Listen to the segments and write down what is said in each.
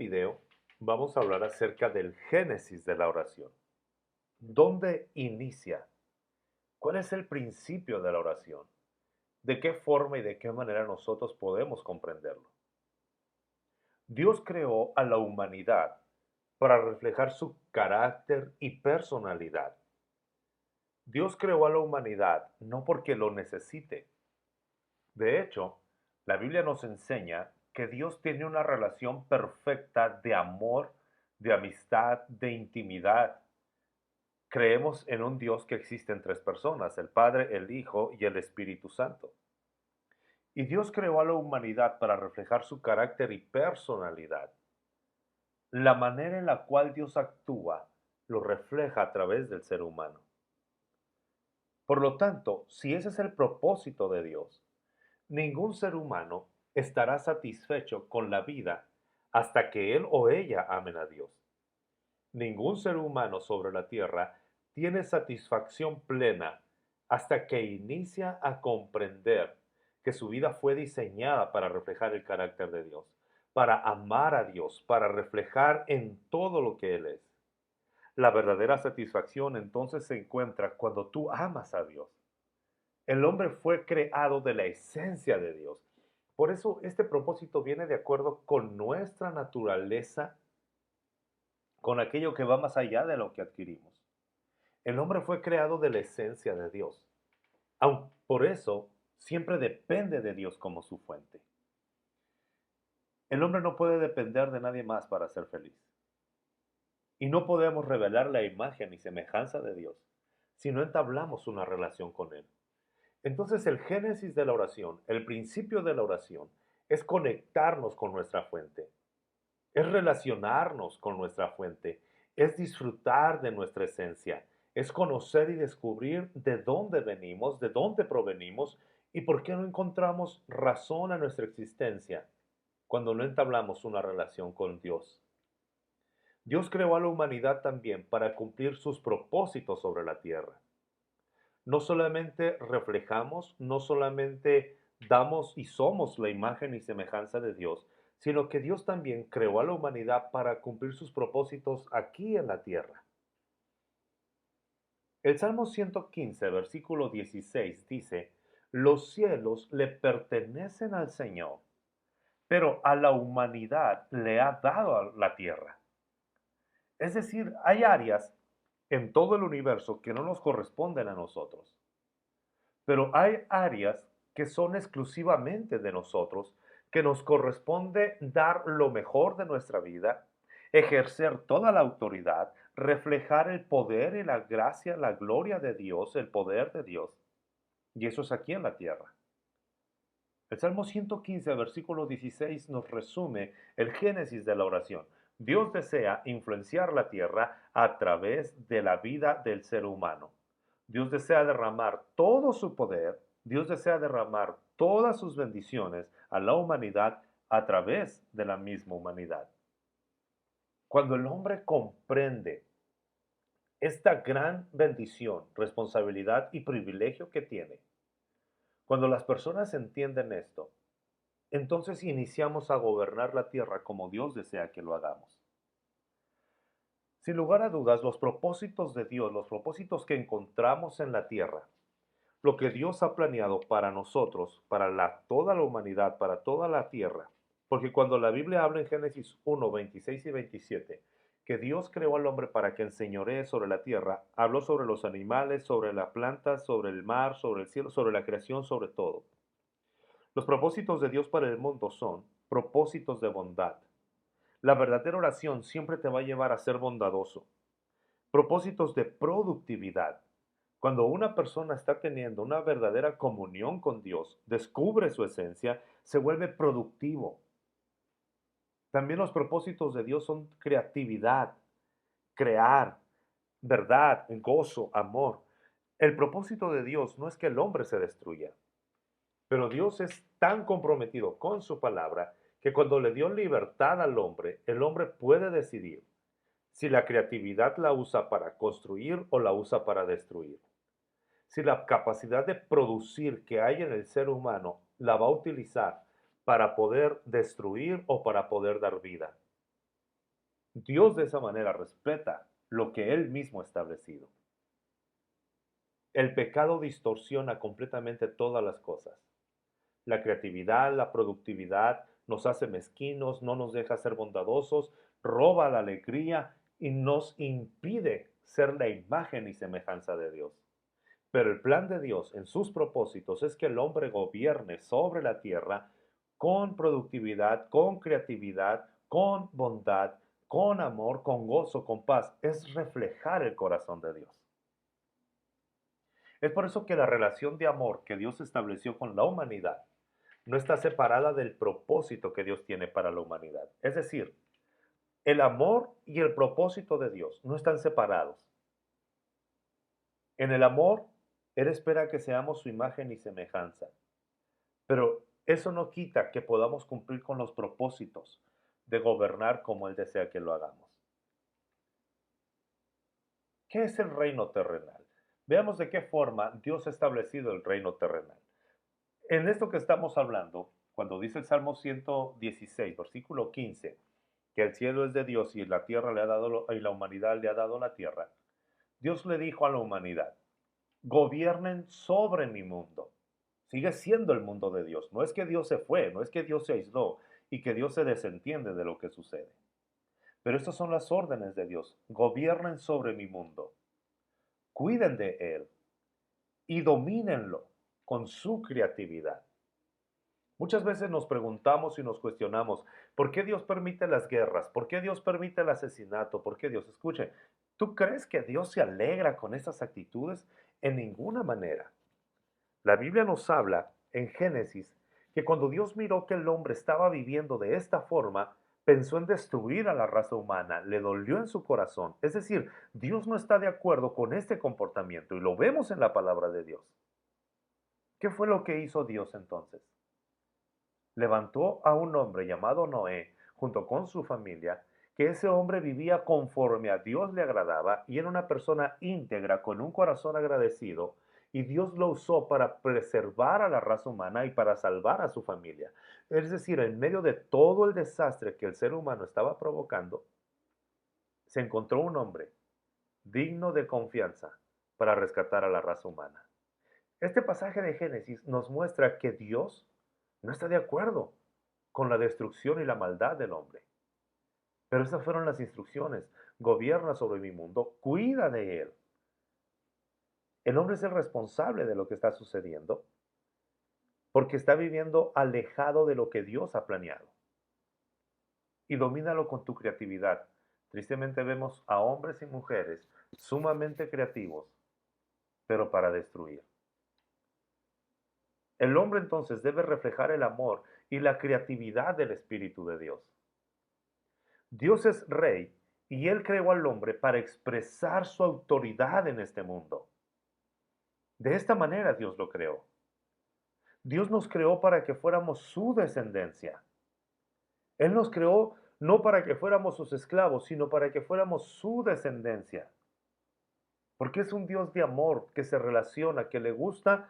video vamos a hablar acerca del génesis de la oración. ¿Dónde inicia? ¿Cuál es el principio de la oración? ¿De qué forma y de qué manera nosotros podemos comprenderlo? Dios creó a la humanidad para reflejar su carácter y personalidad. Dios creó a la humanidad no porque lo necesite. De hecho, la Biblia nos enseña que Dios tiene una relación perfecta de amor, de amistad, de intimidad. Creemos en un Dios que existe en tres personas, el Padre, el Hijo y el Espíritu Santo. Y Dios creó a la humanidad para reflejar su carácter y personalidad. La manera en la cual Dios actúa lo refleja a través del ser humano. Por lo tanto, si ese es el propósito de Dios, ningún ser humano estará satisfecho con la vida hasta que él o ella amen a Dios. Ningún ser humano sobre la tierra tiene satisfacción plena hasta que inicia a comprender que su vida fue diseñada para reflejar el carácter de Dios, para amar a Dios, para reflejar en todo lo que Él es. La verdadera satisfacción entonces se encuentra cuando tú amas a Dios. El hombre fue creado de la esencia de Dios. Por eso este propósito viene de acuerdo con nuestra naturaleza, con aquello que va más allá de lo que adquirimos. El hombre fue creado de la esencia de Dios. Aun por eso siempre depende de Dios como su fuente. El hombre no puede depender de nadie más para ser feliz. Y no podemos revelar la imagen y semejanza de Dios si no entablamos una relación con Él. Entonces el génesis de la oración, el principio de la oración, es conectarnos con nuestra fuente, es relacionarnos con nuestra fuente, es disfrutar de nuestra esencia, es conocer y descubrir de dónde venimos, de dónde provenimos y por qué no encontramos razón a nuestra existencia cuando no entablamos una relación con Dios. Dios creó a la humanidad también para cumplir sus propósitos sobre la tierra. No solamente reflejamos, no solamente damos y somos la imagen y semejanza de Dios, sino que Dios también creó a la humanidad para cumplir sus propósitos aquí en la tierra. El Salmo 115, versículo 16 dice, los cielos le pertenecen al Señor, pero a la humanidad le ha dado la tierra. Es decir, hay áreas en todo el universo que no nos corresponden a nosotros. Pero hay áreas que son exclusivamente de nosotros, que nos corresponde dar lo mejor de nuestra vida, ejercer toda la autoridad, reflejar el poder y la gracia, la gloria de Dios, el poder de Dios. Y eso es aquí en la tierra. El Salmo 115, versículo 16, nos resume el génesis de la oración. Dios desea influenciar la tierra a través de la vida del ser humano. Dios desea derramar todo su poder, Dios desea derramar todas sus bendiciones a la humanidad a través de la misma humanidad. Cuando el hombre comprende esta gran bendición, responsabilidad y privilegio que tiene, cuando las personas entienden esto, entonces iniciamos a gobernar la tierra como Dios desea que lo hagamos. Sin lugar a dudas, los propósitos de Dios, los propósitos que encontramos en la tierra, lo que Dios ha planeado para nosotros, para toda la humanidad, para toda la tierra, porque cuando la Biblia habla en Génesis 1, 26 y 27, que Dios creó al hombre para que enseñoree sobre la tierra, habló sobre los animales, sobre las plantas, sobre el mar, sobre el cielo, sobre la creación, sobre todo. Los propósitos de Dios para el mundo son propósitos de bondad. La verdadera oración siempre te va a llevar a ser bondadoso. Propósitos de productividad. Cuando una persona está teniendo una verdadera comunión con Dios, descubre su esencia, se vuelve productivo. También los propósitos de Dios son creatividad, crear, verdad, gozo, amor. El propósito de Dios no es que el hombre se destruya. Pero Dios es tan comprometido con su palabra que cuando le dio libertad al hombre, el hombre puede decidir si la creatividad la usa para construir o la usa para destruir. Si la capacidad de producir que hay en el ser humano la va a utilizar para poder destruir o para poder dar vida. Dios de esa manera respeta lo que Él mismo ha establecido. El pecado distorsiona completamente todas las cosas. La creatividad, la productividad nos hace mezquinos, no nos deja ser bondadosos, roba la alegría y nos impide ser la imagen y semejanza de Dios. Pero el plan de Dios en sus propósitos es que el hombre gobierne sobre la tierra con productividad, con creatividad, con bondad, con amor, con gozo, con paz. Es reflejar el corazón de Dios. Es por eso que la relación de amor que Dios estableció con la humanidad no está separada del propósito que Dios tiene para la humanidad. Es decir, el amor y el propósito de Dios no están separados. En el amor, Él espera que seamos su imagen y semejanza. Pero eso no quita que podamos cumplir con los propósitos de gobernar como Él desea que lo hagamos. ¿Qué es el reino terrenal? Veamos de qué forma Dios ha establecido el reino terrenal. En esto que estamos hablando, cuando dice el Salmo 116, versículo 15, que el cielo es de Dios y la tierra le ha dado y la humanidad le ha dado la tierra, Dios le dijo a la humanidad: gobiernen sobre mi mundo. Sigue siendo el mundo de Dios. No es que Dios se fue, no es que Dios se aisló y que Dios se desentiende de lo que sucede. Pero estas son las órdenes de Dios. Gobiernen sobre mi mundo. Cuiden de él y domínenlo con su creatividad. Muchas veces nos preguntamos y nos cuestionamos, ¿por qué Dios permite las guerras? ¿Por qué Dios permite el asesinato? ¿Por qué Dios? Escuche, ¿tú crees que Dios se alegra con esas actitudes? En ninguna manera. La Biblia nos habla en Génesis que cuando Dios miró que el hombre estaba viviendo de esta forma, pensó en destruir a la raza humana, le dolió en su corazón. Es decir, Dios no está de acuerdo con este comportamiento y lo vemos en la palabra de Dios. ¿Qué fue lo que hizo Dios entonces? Levantó a un hombre llamado Noé junto con su familia, que ese hombre vivía conforme a Dios le agradaba y era una persona íntegra con un corazón agradecido, y Dios lo usó para preservar a la raza humana y para salvar a su familia. Es decir, en medio de todo el desastre que el ser humano estaba provocando, se encontró un hombre digno de confianza para rescatar a la raza humana. Este pasaje de Génesis nos muestra que Dios no está de acuerdo con la destrucción y la maldad del hombre. Pero esas fueron las instrucciones. Gobierna sobre mi mundo, cuida de él. El hombre es el responsable de lo que está sucediendo porque está viviendo alejado de lo que Dios ha planeado. Y domínalo con tu creatividad. Tristemente vemos a hombres y mujeres sumamente creativos, pero para destruir. El hombre entonces debe reflejar el amor y la creatividad del Espíritu de Dios. Dios es rey y Él creó al hombre para expresar su autoridad en este mundo. De esta manera Dios lo creó. Dios nos creó para que fuéramos su descendencia. Él nos creó no para que fuéramos sus esclavos, sino para que fuéramos su descendencia. Porque es un Dios de amor que se relaciona, que le gusta,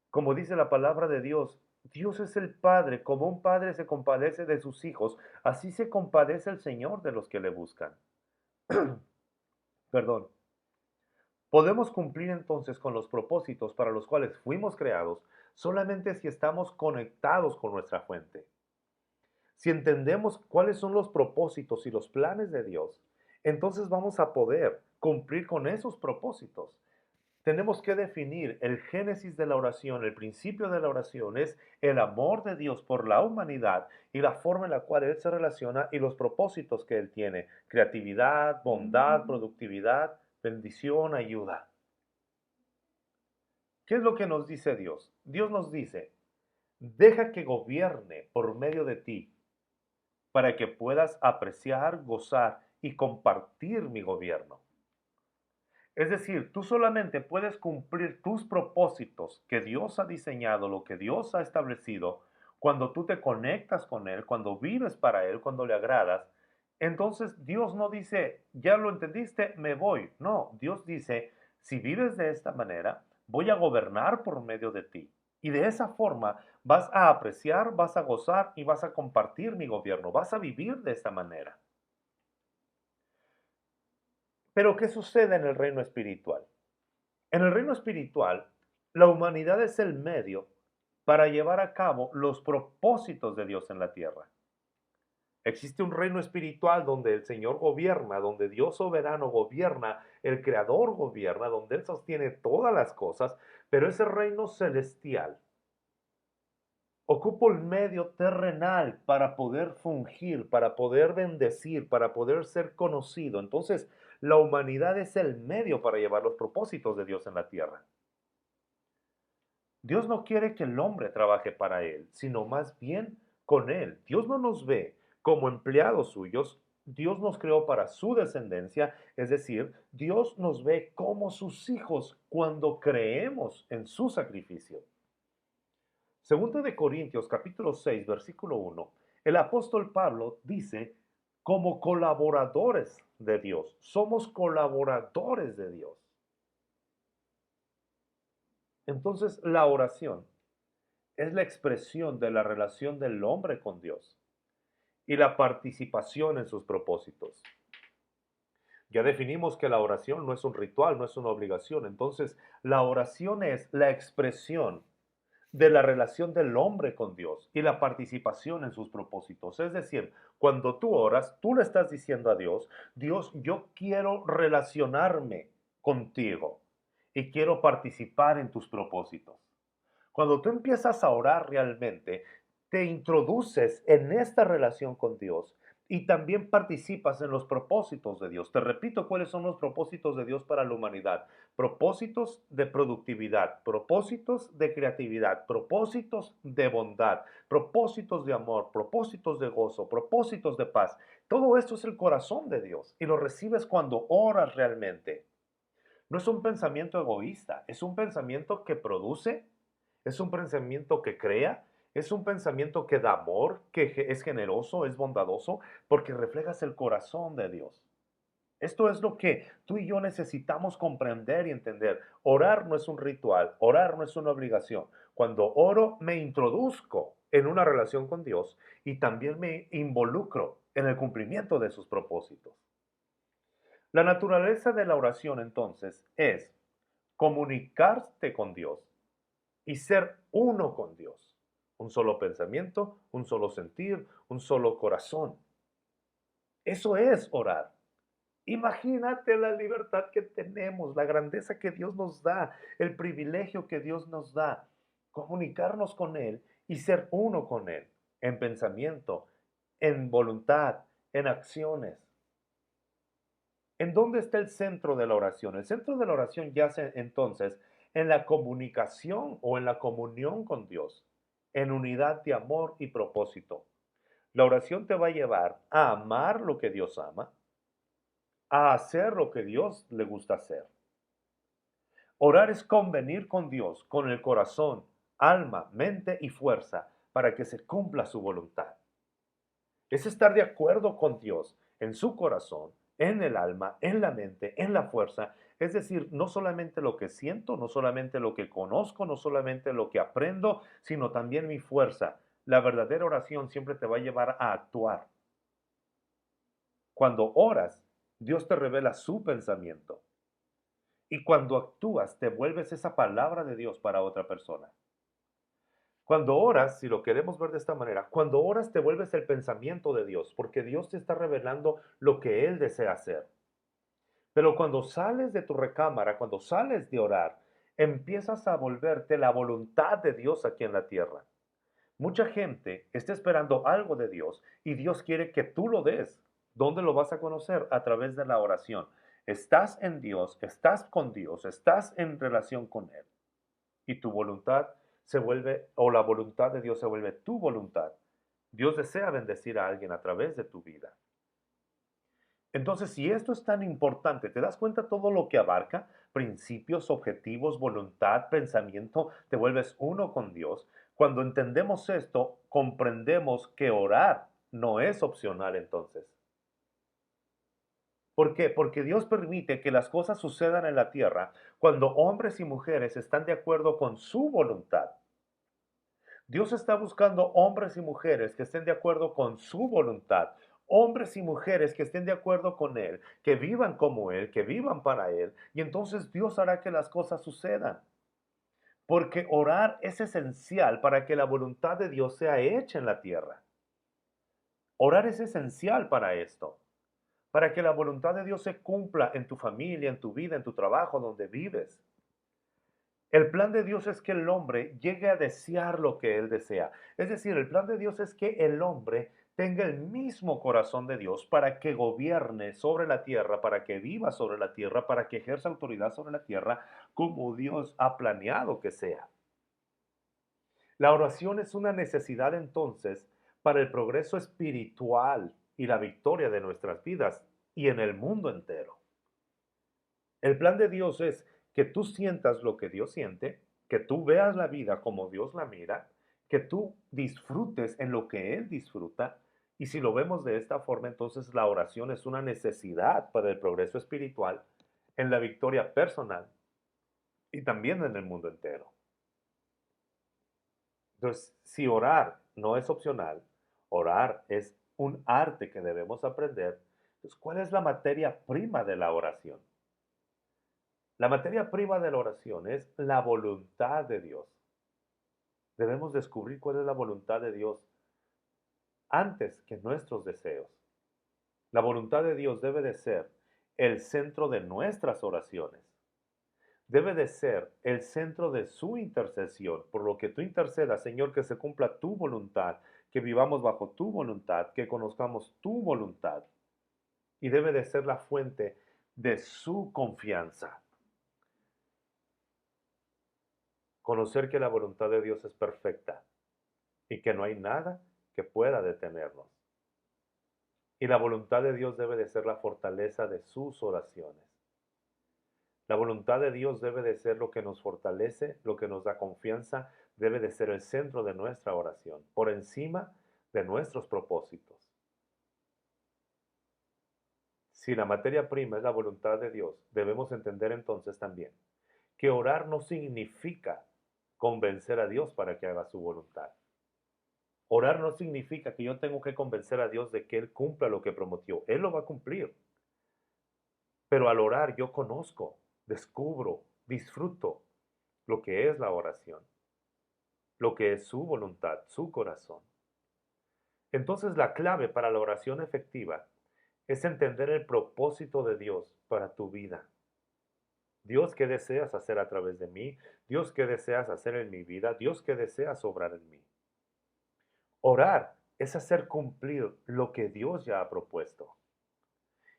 como dice la palabra de Dios. Dios es el Padre, como un padre se compadece de sus hijos, así se compadece el Señor de los que le buscan. Perdón. Podemos cumplir entonces con los propósitos para los cuales fuimos creados solamente si estamos conectados con nuestra fuente. Si entendemos cuáles son los propósitos y los planes de Dios, entonces vamos a poder cumplir con esos propósitos. Tenemos que definir el génesis de la oración, el principio de la oración es el amor de Dios por la humanidad y la forma en la cual Él se relaciona y los propósitos que Él tiene: creatividad, bondad, productividad, bendición, ayuda. ¿Qué es lo que nos dice Dios? Dios nos dice: deja que gobierne por medio de ti para que puedas apreciar, gozar y compartir mi gobierno. Es decir, tú solamente puedes cumplir tus propósitos que Dios ha diseñado, lo que Dios ha establecido, cuando tú te conectas con Él, cuando vives para Él, cuando le agradas. Entonces Dios no dice, ya lo entendiste, me voy. No, Dios dice, si vives de esta manera, voy a gobernar por medio de ti. Y de esa forma vas a apreciar, vas a gozar y vas a compartir mi gobierno. Vas a vivir de esta manera. Pero ¿qué sucede en el reino espiritual? En el reino espiritual, la humanidad es el medio para llevar a cabo los propósitos de Dios en la tierra. Existe un reino espiritual donde el Señor gobierna, donde Dios soberano gobierna, el Creador gobierna, donde Él sostiene todas las cosas, pero ese reino celestial ocupa el medio terrenal para poder fungir, para poder bendecir, para poder ser conocido. Entonces, la humanidad es el medio para llevar los propósitos de Dios en la tierra. Dios no quiere que el hombre trabaje para Él, sino más bien con Él. Dios no nos ve como empleados suyos, Dios nos creó para su descendencia, es decir, Dios nos ve como sus hijos cuando creemos en su sacrificio. Segundo de Corintios capítulo 6, versículo 1, el apóstol Pablo dice, como colaboradores de Dios, somos colaboradores de Dios. Entonces, la oración es la expresión de la relación del hombre con Dios y la participación en sus propósitos. Ya definimos que la oración no es un ritual, no es una obligación. Entonces, la oración es la expresión de la relación del hombre con Dios y la participación en sus propósitos. Es decir, cuando tú oras, tú le estás diciendo a Dios, Dios, yo quiero relacionarme contigo y quiero participar en tus propósitos. Cuando tú empiezas a orar realmente, te introduces en esta relación con Dios y también participas en los propósitos de Dios. Te repito cuáles son los propósitos de Dios para la humanidad. Propósitos de productividad, propósitos de creatividad, propósitos de bondad, propósitos de amor, propósitos de gozo, propósitos de paz. Todo esto es el corazón de Dios y lo recibes cuando oras realmente. No es un pensamiento egoísta, es un pensamiento que produce, es un pensamiento que crea, es un pensamiento que da amor, que es generoso, es bondadoso, porque reflejas el corazón de Dios. Esto es lo que tú y yo necesitamos comprender y entender. Orar no es un ritual, orar no es una obligación. Cuando oro, me introduzco en una relación con Dios y también me involucro en el cumplimiento de sus propósitos. La naturaleza de la oración entonces es comunicarte con Dios y ser uno con Dios. Un solo pensamiento, un solo sentir, un solo corazón. Eso es orar. Imagínate la libertad que tenemos, la grandeza que Dios nos da, el privilegio que Dios nos da, comunicarnos con Él y ser uno con Él, en pensamiento, en voluntad, en acciones. ¿En dónde está el centro de la oración? El centro de la oración yace entonces en la comunicación o en la comunión con Dios, en unidad de amor y propósito. La oración te va a llevar a amar lo que Dios ama, a hacer lo que Dios le gusta hacer. Orar es convenir con Dios, con el corazón, alma, mente y fuerza para que se cumpla su voluntad. Es estar de acuerdo con Dios en su corazón, en el alma, en la mente, en la fuerza. Es decir, no solamente lo que siento, no solamente lo que conozco, no solamente lo que aprendo, sino también mi fuerza. La verdadera oración siempre te va a llevar a actuar. Cuando oras, Dios te revela su pensamiento. Y cuando actúas, te vuelves esa palabra de Dios para otra persona. Cuando oras, si lo queremos ver de esta manera, cuando oras te vuelves el pensamiento de Dios, porque Dios te está revelando lo que Él desea hacer. Pero cuando sales de tu recámara, cuando sales de orar, empiezas a volverte la voluntad de Dios aquí en la tierra. Mucha gente está esperando algo de Dios y Dios quiere que tú lo des. ¿Dónde lo vas a conocer? A través de la oración. Estás en Dios, estás con Dios, estás en relación con Él. Y tu voluntad se vuelve, o la voluntad de Dios se vuelve tu voluntad. Dios desea bendecir a alguien a través de tu vida. Entonces, si esto es tan importante, ¿te das cuenta todo lo que abarca? Principios, objetivos, voluntad, pensamiento, te vuelves uno con Dios. Cuando entendemos esto, comprendemos que orar no es opcional entonces. ¿Por qué? Porque Dios permite que las cosas sucedan en la tierra cuando hombres y mujeres están de acuerdo con su voluntad. Dios está buscando hombres y mujeres que estén de acuerdo con su voluntad, hombres y mujeres que estén de acuerdo con Él, que vivan como Él, que vivan para Él, y entonces Dios hará que las cosas sucedan. Porque orar es esencial para que la voluntad de Dios sea hecha en la tierra. Orar es esencial para esto, para que la voluntad de Dios se cumpla en tu familia, en tu vida, en tu trabajo, donde vives. El plan de Dios es que el hombre llegue a desear lo que él desea. Es decir, el plan de Dios es que el hombre tenga el mismo corazón de Dios para que gobierne sobre la tierra, para que viva sobre la tierra, para que ejerza autoridad sobre la tierra como Dios ha planeado que sea. La oración es una necesidad entonces para el progreso espiritual y la victoria de nuestras vidas y en el mundo entero. El plan de Dios es que tú sientas lo que Dios siente, que tú veas la vida como Dios la mira, que tú disfrutes en lo que Él disfruta. Y si lo vemos de esta forma, entonces la oración es una necesidad para el progreso espiritual, en la victoria personal y también en el mundo entero. Entonces, si orar no es opcional, orar es un arte que debemos aprender. Entonces, ¿cuál es la materia prima de la oración? La materia prima de la oración es la voluntad de Dios. Debemos descubrir cuál es la voluntad de Dios antes que nuestros deseos. La voluntad de Dios debe de ser el centro de nuestras oraciones. Debe de ser el centro de su intercesión, por lo que tú intercedas, Señor, que se cumpla tu voluntad, que vivamos bajo tu voluntad, que conozcamos tu voluntad. Y debe de ser la fuente de su confianza. Conocer que la voluntad de Dios es perfecta y que no hay nada que pueda detenernos. Y la voluntad de Dios debe de ser la fortaleza de sus oraciones. La voluntad de Dios debe de ser lo que nos fortalece, lo que nos da confianza, debe de ser el centro de nuestra oración, por encima de nuestros propósitos. Si la materia prima es la voluntad de Dios, debemos entender entonces también que orar no significa convencer a Dios para que haga su voluntad. Orar no significa que yo tengo que convencer a Dios de que Él cumpla lo que prometió. Él lo va a cumplir. Pero al orar yo conozco, descubro, disfruto lo que es la oración, lo que es su voluntad, su corazón. Entonces la clave para la oración efectiva es entender el propósito de Dios para tu vida. Dios, ¿qué deseas hacer a través de mí? Dios, ¿qué deseas hacer en mi vida? Dios, ¿qué deseas obrar en mí? Orar es hacer cumplir lo que Dios ya ha propuesto.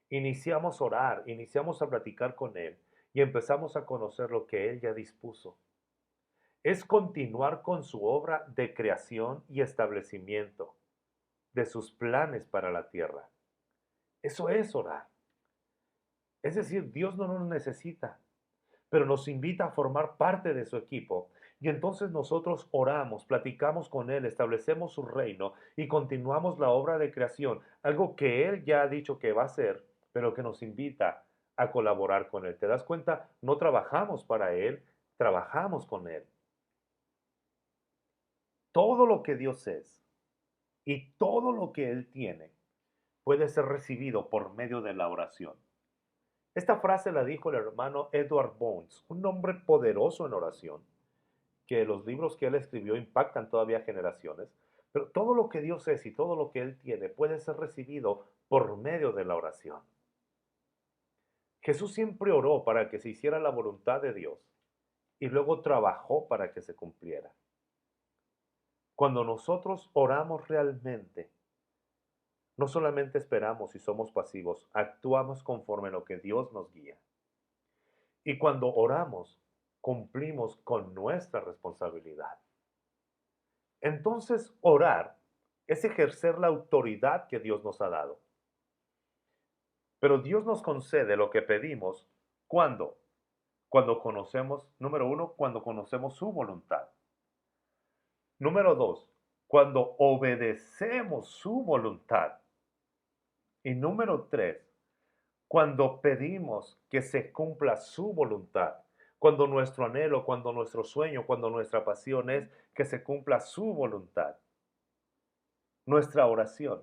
Iniciamos a orar, iniciamos a platicar con Él y empezamos a conocer lo que Él ya dispuso. Es continuar con su obra de creación y establecimiento de sus planes para la tierra. Eso es orar. Es decir, Dios no nos necesita, pero nos invita a formar parte de su equipo. Y entonces nosotros oramos, platicamos con Él, establecemos su reino y continuamos la obra de creación, algo que Él ya ha dicho que va a hacer, pero que nos invita a colaborar con Él. ¿Te das cuenta? No trabajamos para Él, trabajamos con Él. Todo lo que Dios es y todo lo que Él tiene puede ser recibido por medio de la oración. Esta frase la dijo el hermano Edward Bones, un hombre poderoso en oración, que los libros que él escribió impactan todavía generaciones, pero todo lo que Dios es y todo lo que Él tiene puede ser recibido por medio de la oración. Jesús siempre oró para que se hiciera la voluntad de Dios y luego trabajó para que se cumpliera. Cuando nosotros oramos realmente, no solamente esperamos y somos pasivos, actuamos conforme a lo que Dios nos guía. Y cuando oramos, cumplimos con nuestra responsabilidad. Entonces, orar es ejercer la autoridad que Dios nos ha dado. Pero Dios nos concede lo que pedimos, ¿cuándo? Cuando conocemos, número uno, cuando conocemos su voluntad. Número dos, cuando obedecemos su voluntad. Y número tres, cuando pedimos que se cumpla su voluntad. Cuando nuestro anhelo, cuando nuestro sueño, cuando nuestra pasión es que se cumpla su voluntad. Nuestra oración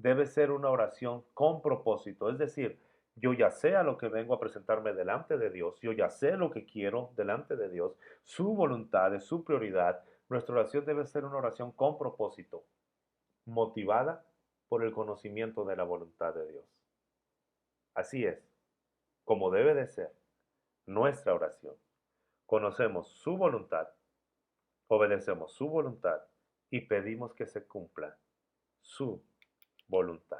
debe ser una oración con propósito. Es decir, yo ya sé a lo que vengo a presentarme delante de Dios, yo ya sé lo que quiero delante de Dios, su voluntad es su prioridad. Nuestra oración debe ser una oración con propósito, motivada por el conocimiento de la voluntad de Dios. Así es, como debe de ser nuestra oración. Conocemos su voluntad, obedecemos su voluntad y pedimos que se cumpla su voluntad.